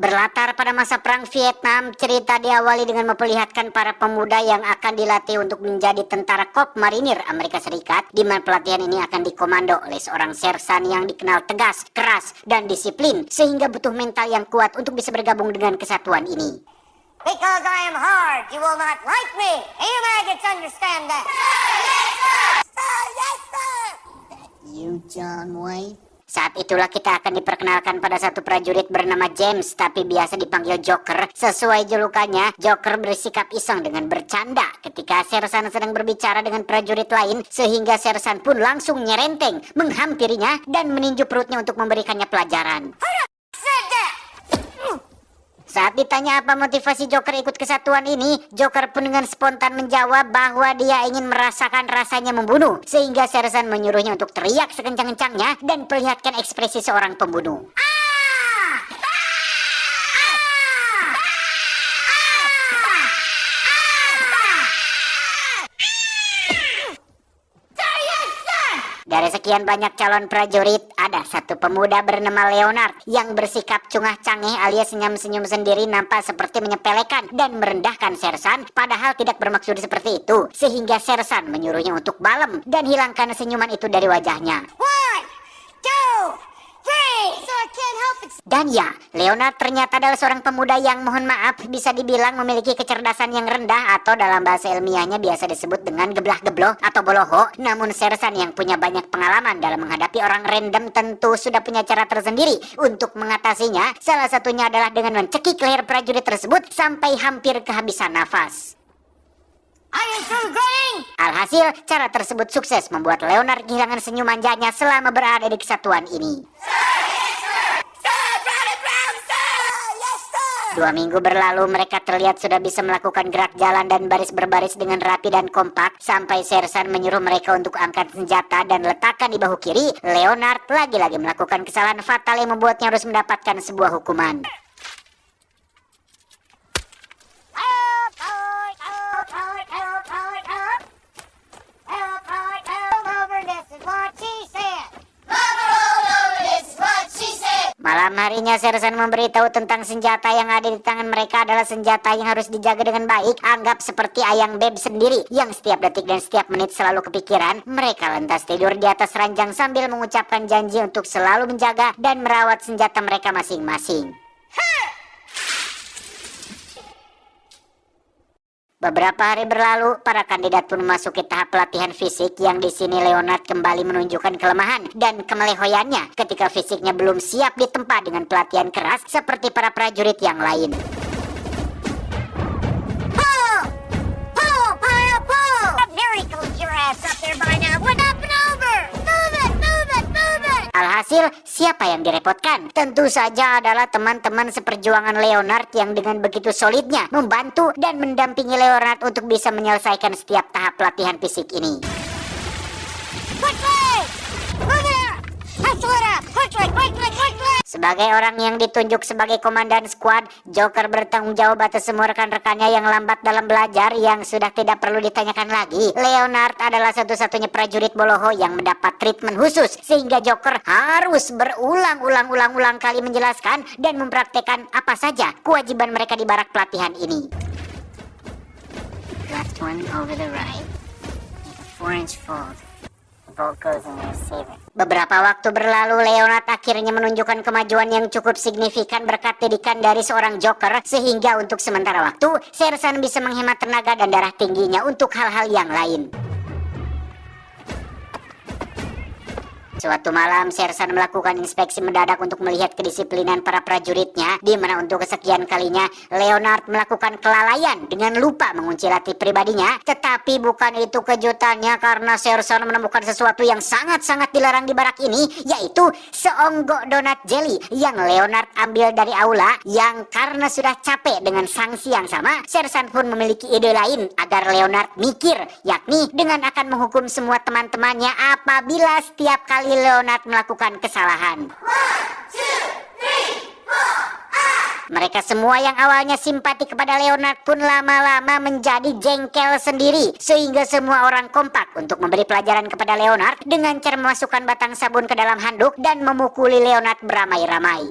Berlatar pada masa Perang Vietnam, cerita diawali dengan memperlihatkan para pemuda yang akan dilatih untuk menjadi tentara Corps Marinir Amerika Serikat, di mana pelatihan ini akan dikomando oleh seorang sersan yang dikenal tegas, keras, dan disiplin, sehingga butuh mental yang kuat untuk bisa bergabung dengan kesatuan ini. Because I am hard, you will not like me. And you maggots understand that. Yes, sir! Sir, yes, sir! You, John Wayne? Saat itulah kita akan diperkenalkan pada satu prajurit bernama James, tapi biasa dipanggil Joker. Sesuai julukannya, Joker bersikap iseng dengan bercanda ketika sersan sedang berbicara dengan prajurit lain, sehingga sersan pun langsung nyerenteng, menghampirinya, dan meninju perutnya untuk memberikannya pelajaran. Saat ditanya apa motivasi Joker ikut kesatuan ini, Joker pun dengan spontan menjawab bahwa dia ingin merasakan rasanya membunuh, sehingga sersan menyuruhnya untuk teriak sekencang-kencangnya dan perlihatkan ekspresi seorang pembunuh. Dari sekian banyak calon prajurit, ada satu pemuda bernama Leonard yang bersikap cungah-cangeh alias senyum-senyum sendiri, nampak seperti menyepelekan dan merendahkan sersan, padahal tidak bermaksud seperti itu, sehingga sersan menyuruhnya untuk balem dan hilangkan senyuman itu dari wajahnya. 1, 2, 3. So I can't help it. Dan ya, Leonard ternyata adalah seorang pemuda yang mohon maaf bisa dibilang memiliki kecerdasan yang rendah, atau dalam bahasa ilmiahnya biasa disebut dengan geblah-gebloh atau boloho. Namun sersan yang punya banyak pengalaman dalam menghadapi orang random tentu sudah punya cara tersendiri untuk mengatasinya. Salah satunya adalah dengan mencekik leher prajurit tersebut sampai hampir kehabisan nafas. Are you through grinning? Alhasil, cara tersebut sukses membuat Leonard kehilangan senyum manjanya selama berada di kesatuan ini. Yes, sir! 2 minggu berlalu, mereka terlihat sudah bisa melakukan gerak jalan dan baris berbaris dengan rapi dan kompak, sampai sersan menyuruh mereka untuk angkat senjata dan letakkan di bahu kiri. Leonard lagi-lagi melakukan kesalahan fatal yang membuatnya harus mendapatkan sebuah hukuman. Malam harinya sersan memberitahu tentang senjata yang ada di tangan mereka adalah senjata yang harus dijaga dengan baik. Anggap seperti ayang beb sendiri yang setiap detik dan setiap menit selalu kepikiran. Mereka lantas tidur di atas ranjang sambil mengucapkan janji untuk selalu menjaga dan merawat senjata mereka masing-masing. Beberapa hari berlalu, para kandidat pun memasuki tahap pelatihan fisik, yang di sini Leonard kembali menunjukkan kelemahan dan kemelehoyannya ketika fisiknya belum siap ditempa dengan pelatihan keras seperti para prajurit yang lain. Alhasil, siapa yang direpotkan? Tentu saja adalah teman-teman seperjuangan Leonard yang dengan begitu solidnya membantu dan mendampingi Leonard untuk bisa menyelesaikan setiap tahap pelatihan fisik ini. Sebagai orang yang ditunjuk sebagai komandan skuad, Joker bertanggung jawab atas semua rekan-rekannya yang lambat dalam belajar, yang sudah tidak perlu ditanyakan lagi. Leonard adalah satu-satunya prajurit boloho yang mendapat treatment khusus, sehingga Joker harus berulang-ulang kali menjelaskan dan mempraktekkan apa saja kewajiban mereka di barak pelatihan ini. Left one over the right, 4-inch fold. Beberapa waktu berlalu, Leonard akhirnya menunjukkan kemajuan yang cukup signifikan berkat didikan dari seorang Joker, sehingga untuk sementara waktu sersan bisa menghemat tenaga dan darah tingginya untuk hal-hal yang lain. Suatu malam, sersan melakukan inspeksi mendadak untuk melihat kedisiplinan para prajuritnya, di mana untuk kesekian kalinya Leonard melakukan kelalaian dengan lupa mengunci latih pribadinya. Tetapi bukan itu kejutannya, karena sersan menemukan sesuatu yang sangat-sangat dilarang di barak ini, yaitu seonggok donat jelly yang Leonard ambil dari aula, yang karena sudah capek dengan sanksi yang sama, sersan pun memiliki ide lain agar Leonard mikir, yakni dengan akan menghukum semua teman-temannya apabila setiap kali Leonard melakukan kesalahan. 1, 2, 3, 4. Mereka semua yang awalnya simpati kepada Leonard pun lama-lama menjadi jengkel sendiri, sehingga semua orang kompak untuk memberi pelajaran kepada Leonard dengan cara memasukkan batang sabun ke dalam handuk dan memukuli Leonard beramai-ramai.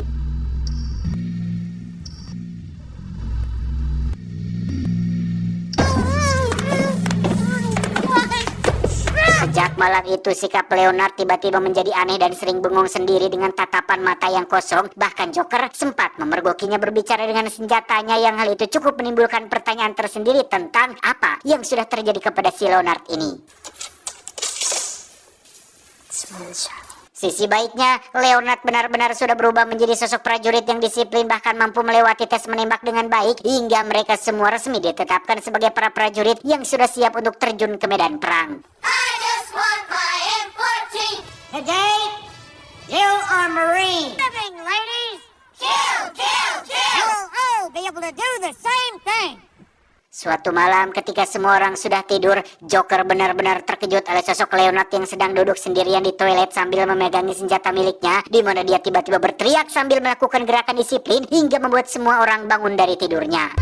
Sejak malam itu sikap Leonard tiba-tiba menjadi aneh dan sering bengong sendiri dengan tatapan mata yang kosong. Bahkan Joker sempat memergokinya berbicara dengan senjatanya, yang hal itu cukup menimbulkan pertanyaan tersendiri tentang apa yang sudah terjadi kepada si Leonard ini. Sisi baiknya, Leonard benar-benar sudah berubah menjadi sosok prajurit yang disiplin, bahkan mampu melewati tes menembak dengan baik, hingga mereka semua resmi ditetapkan sebagai para prajurit yang sudah siap untuk terjun ke medan perang. I just want my M14. Today, you are Marine. Living, ladies. Kill, kill, kill. You will all be able to do the same thing. Suatu malam ketika semua orang sudah tidur, Joker benar-benar terkejut oleh sosok Leonard yang sedang duduk sendirian di toilet sambil memegangi senjata miliknya, di mana dia tiba-tiba berteriak sambil melakukan gerakan disiplin hingga membuat semua orang bangun dari tidurnya.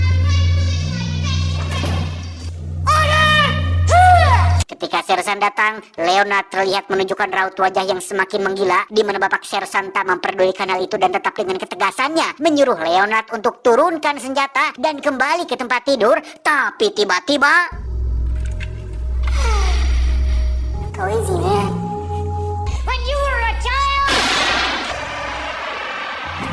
Ketika Sersan datang, Leonard terlihat menunjukkan raut wajah yang semakin menggila, di mana Bapak Sersan tak memperdulikan hal itu dan tetap dengan ketegasannya menyuruh Leonard untuk turunkan senjata dan kembali ke tempat tidur. Tapi tiba-tiba, Go easy, man. When you were a child.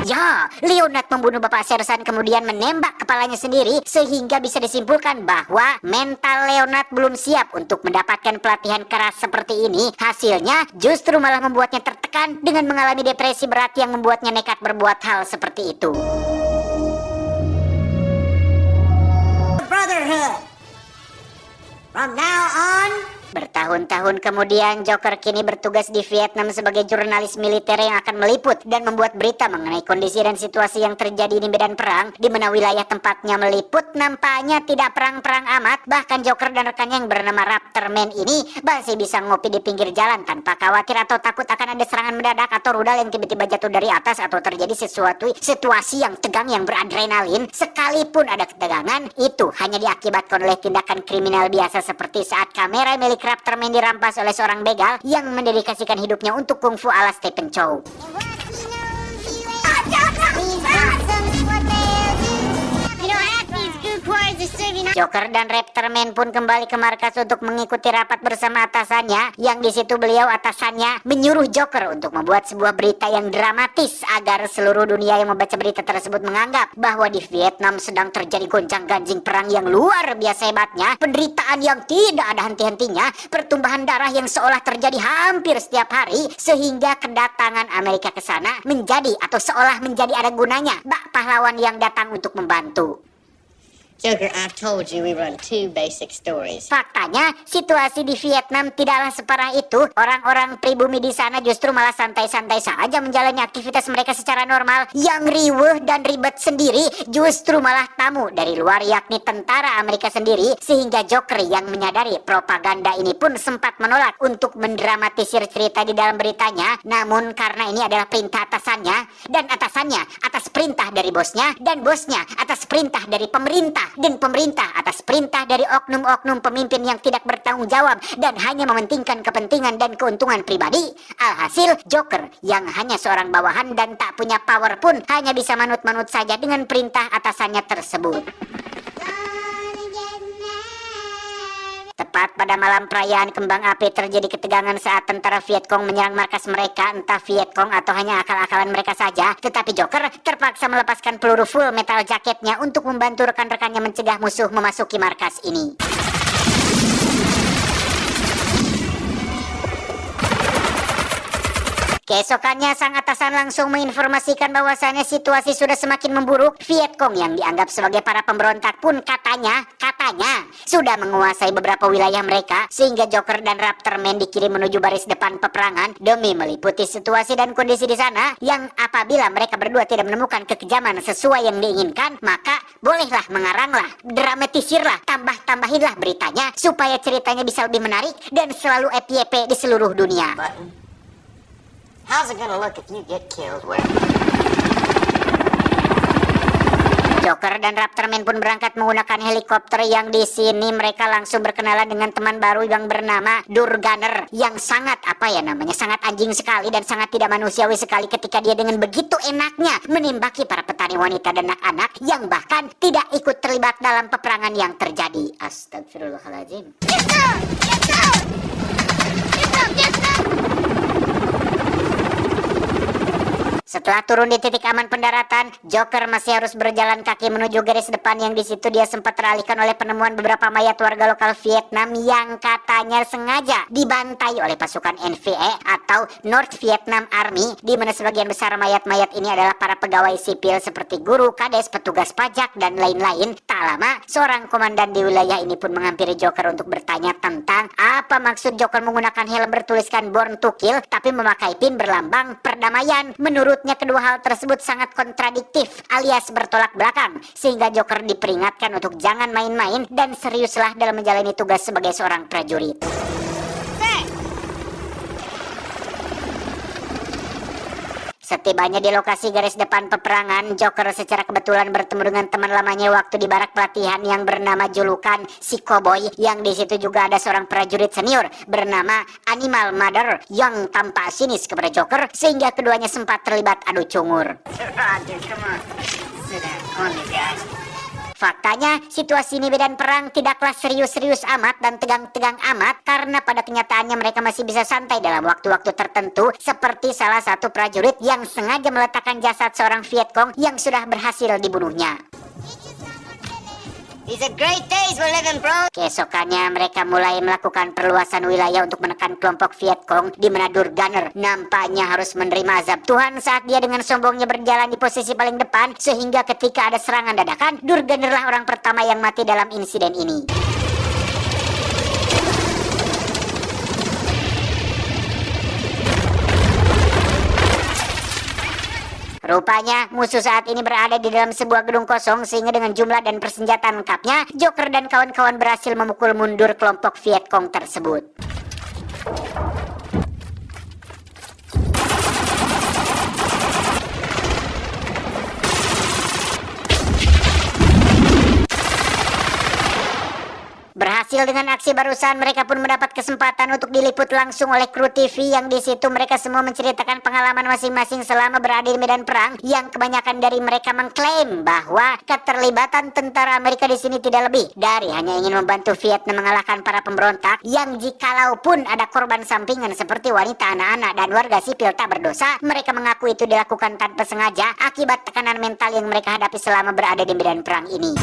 ya, Leonard membunuh Bapak Sersan kemudian menembak kepalanya sendiri, sehingga bisa disimpulkan bahwa mental Leonard belum siap untuk mendapatkan pelatihan keras seperti ini. Hasilnya justru malah membuatnya tertekan dengan mengalami depresi berat yang membuatnya nekat berbuat hal seperti itu. Brotherhood. From now on. Bertahun-tahun kemudian, Joker kini bertugas di Vietnam sebagai jurnalis militer yang akan meliput dan membuat berita mengenai kondisi dan situasi yang terjadi di medan perang, di mana wilayah tempatnya meliput nampaknya tidak perang-perang amat. Bahkan Joker dan rekannya yang bernama Raptorman ini masih bisa ngopi di pinggir jalan tanpa khawatir atau takut akan ada serangan mendadak atau rudal yang tiba-tiba jatuh dari atas atau terjadi sesuatu situasi yang tegang yang beradrenalin. Sekalipun ada ketegangan, itu hanya diakibatkan oleh tindakan kriminal biasa seperti saat kamera milik Raptorman dirampas oleh seorang begal yang mendedikasikan hidupnya untuk kungfu ala Stephen Chow. Joker dan Raptorman pun kembali ke markas untuk mengikuti rapat bersama atasannya, yang di situ beliau atasannya menyuruh Joker untuk membuat sebuah berita yang dramatis agar seluruh dunia yang membaca berita tersebut menganggap bahwa di Vietnam sedang terjadi gonjang-ganjing perang yang luar biasa hebatnya, penderitaan yang tidak ada henti-hentinya, pertumpahan darah yang seolah terjadi hampir setiap hari, sehingga kedatangan Amerika ke sana menjadi atau seolah menjadi ada gunanya bak pahlawan yang datang untuk membantu. Joker, I've told you we run two basic stories. Faktanya, situasi di Vietnam tidaklah separah itu. Orang-orang pribumi di sana justru malah santai-santai saja menjalani aktivitas mereka secara normal. Yang riweuh dan ribet sendiri justru malah tamu dari luar, yakni tentara Amerika sendiri. Sehingga Joker yang menyadari propaganda ini pun sempat menolak untuk mendramatisir cerita di dalam beritanya. Namun karena ini adalah perintah atasannya, dan atasannya atas perintah dari bosnya, dan bosnya atas perintah dari pemerintah, dan pemerintah atas perintah dari oknum-oknum pemimpin yang tidak bertanggung jawab dan hanya mementingkan kepentingan dan keuntungan pribadi. Alhasil, Joker yang hanya seorang bawahan dan tak punya power pun hanya bisa manut-manut saja dengan perintah atasannya tersebut. Tepat pada malam perayaan kembang api terjadi ketegangan saat tentara Vietcong menyerang markas mereka. Entah Vietcong atau hanya akal-akalan mereka saja, tetapi Joker terpaksa melepaskan peluru full metal jaketnya untuk membantu rekan-rekannya mencegah musuh memasuki markas ini. Keesokannya sang atasan langsung menginformasikan bahwasannya situasi sudah semakin memburuk. Vietcong yang dianggap sebagai para pemberontak pun katanya sudah menguasai beberapa wilayah mereka, sehingga Joker dan Raptorman dikirim menuju baris depan peperangan demi meliputi situasi dan kondisi di sana, yang apabila mereka berdua tidak menemukan kekejaman sesuai yang diinginkan, maka bolehlah mengaranglah, dramatisirlah, tambahinlah beritanya supaya ceritanya bisa lebih menarik dan selalu FYP di seluruh dunia. How's it gonna look if you get killed? Joker dan Raptorman pun berangkat menggunakan helikopter, yang di sini mereka langsung berkenalan dengan teman baru yang bernama Durgunner, yang sangat sangat anjing sekali dan sangat tidak manusiawi sekali ketika dia dengan begitu enaknya menembaki para petani wanita dan anak-anak yang bahkan tidak ikut terlibat dalam peperangan yang terjadi. Astagfirullahaladzim. Setelah turun di titik aman pendaratan, Joker masih harus berjalan kaki menuju garis depan yang di situ dia sempat teralihkan oleh penemuan beberapa mayat warga lokal Vietnam yang katanya sengaja dibantai oleh pasukan NVA atau North Vietnam Army, di mana sebagian besar mayat-mayat ini adalah para pegawai sipil seperti guru, kades, petugas pajak, dan lain-lain. Tak lama, seorang komandan di wilayah ini pun menghampiri Joker untuk bertanya tentang apa maksud Joker menggunakan helm bertuliskan Born to Kill tapi memakai pin berlambang perdamaian. Menurutnya kedua hal tersebut sangat kontradiktif alias bertolak belakang, sehingga Joker diperingatkan untuk jangan main-main dan seriuslah dalam menjalani tugas sebagai seorang prajurit. Setibanya di lokasi garis depan peperangan, Joker secara kebetulan bertemu dengan teman lamanya waktu di barak pelatihan yang bernama julukan si Cowboy, yang di situ juga ada seorang prajurit senior bernama Animal Mother yang tampak sinis kepada Joker sehingga keduanya sempat terlibat adu cungur. Faktanya, situasi ini medan perang tidaklah serius-serius amat dan tegang-tegang amat karena pada kenyataannya mereka masih bisa santai dalam waktu-waktu tertentu, seperti salah satu prajurit yang sengaja meletakkan jasad seorang Vietcong yang sudah berhasil dibunuhnya. These are great days we're living, bro. Keesokannya mereka mulai melakukan perluasan wilayah untuk menekan kelompok Vietcong, di mana Durgunner nampaknya harus menerima azab Tuhan saat dia dengan sombongnya berjalan di posisi paling depan, sehingga ketika ada serangan dadakan, Durgunner lah orang pertama yang mati dalam insiden ini. Rupanya musuh saat ini berada di dalam sebuah gedung kosong, sehingga dengan jumlah dan persenjataan lengkapnya, Joker dan kawan-kawan berhasil memukul mundur kelompok Vietcong tersebut. Berhasil dengan aksi barusan, mereka pun mendapat kesempatan untuk diliput langsung oleh kru TV yang di situ mereka semua menceritakan pengalaman masing-masing selama berada di medan perang, yang kebanyakan dari mereka mengklaim bahwa keterlibatan tentara Amerika di sini tidak lebih dari hanya ingin membantu Vietnam mengalahkan para pemberontak yang jikalaupun ada korban sampingan seperti wanita, anak-anak, dan warga sipil tak berdosa, mereka mengaku itu dilakukan tanpa sengaja akibat tekanan mental yang mereka hadapi selama berada di medan perang ini.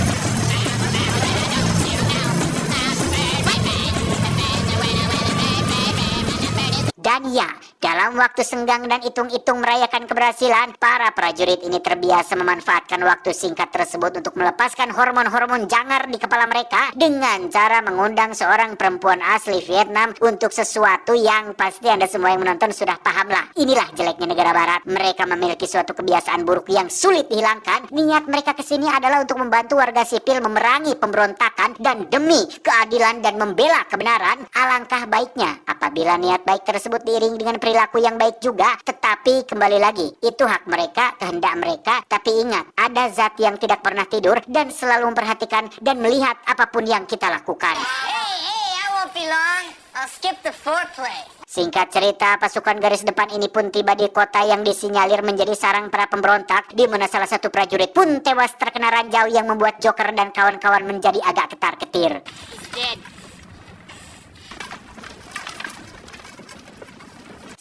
Dan ya, dalam waktu senggang dan hitung-hitung merayakan keberhasilan, para prajurit ini terbiasa memanfaatkan waktu singkat tersebut untuk melepaskan hormon-hormon jangar di kepala mereka dengan cara mengundang seorang perempuan asli Vietnam untuk sesuatu yang pasti Anda semua yang menonton sudah paham lah. Inilah jeleknya negara barat. Mereka memiliki suatu kebiasaan buruk yang sulit dihilangkan. Niat mereka kesini adalah untuk membantu warga sipil memerangi pemberontakan dan demi keadilan dan membela kebenaran. Alangkah baiknya apabila niat baik tersebut diiring dengan perilaku yang baik juga, tetapi kembali lagi, itu hak mereka, kehendak mereka, tapi ingat, ada zat yang tidak pernah tidur dan selalu memperhatikan dan melihat apapun yang kita lakukan. Hey, I won't be long. I'll skip the foreplay. Singkat cerita, pasukan garis depan ini pun tiba di kota yang disinyalir menjadi sarang para pemberontak, di mana salah satu prajurit pun tewas terkena ranjau yang membuat Joker dan kawan-kawan menjadi agak ketar-ketir. He's dead.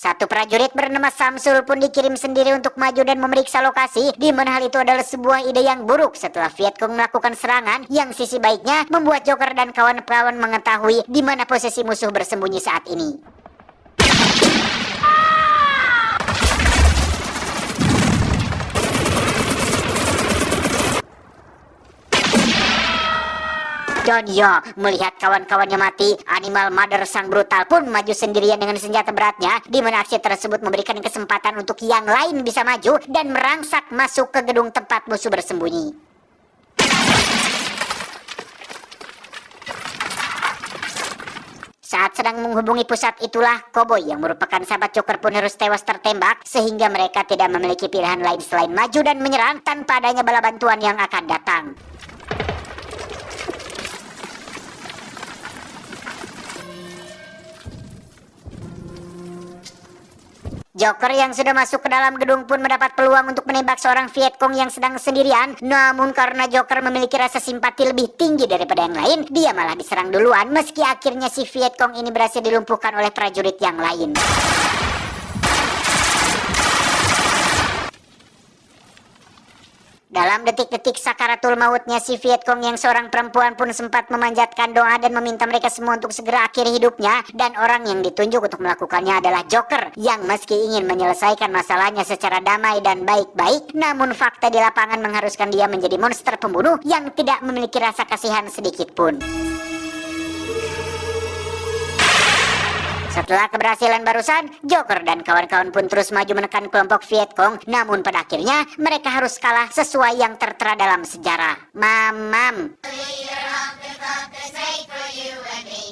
Satu prajurit bernama Samsul pun dikirim sendiri untuk maju dan memeriksa lokasi, di mana hal itu adalah sebuah ide yang buruk setelah Vietcong melakukan serangan yang sisi baiknya membuat Joker dan kawan-kawan mengetahui di mana posisi musuh bersembunyi saat ini. Dan ya, melihat kawan-kawannya mati, Animal Mother sang brutal pun maju sendirian dengan senjata beratnya, di mana aksi tersebut memberikan kesempatan untuk yang lain bisa maju dan merangsak masuk ke gedung tempat musuh bersembunyi. Saat sedang menghubungi pusat itulah, Cowboy yang merupakan sahabat Joker pun harus tewas tertembak, sehingga mereka tidak memiliki pilihan lain selain maju dan menyerang tanpa adanya bala bantuan yang akan datang. Joker yang sudah masuk ke dalam gedung pun mendapat peluang untuk menembak seorang Vietcong yang sedang sendirian. Namun karena Joker memiliki rasa simpati lebih tinggi daripada yang lain, dia malah diserang duluan, meski akhirnya si Vietcong ini berhasil dilumpuhkan oleh prajurit yang lain. Dalam detik-detik sakaratul mautnya si Viet Cong yang seorang perempuan pun sempat memanjatkan doa dan meminta mereka semua untuk segera akhiri hidupnya. Dan orang yang ditunjuk untuk melakukannya adalah Joker, yang meski ingin menyelesaikan masalahnya secara damai dan baik-baik, namun fakta di lapangan mengharuskan dia menjadi monster pembunuh yang tidak memiliki rasa kasihan sedikit pun. Setelah keberhasilan barusan, Joker dan kawan-kawan pun terus maju menekan kelompok Viet Cong. Namun pada akhirnya mereka harus kalah sesuai yang tertera dalam sejarah. Mamam. The leader of the club is made for you and me.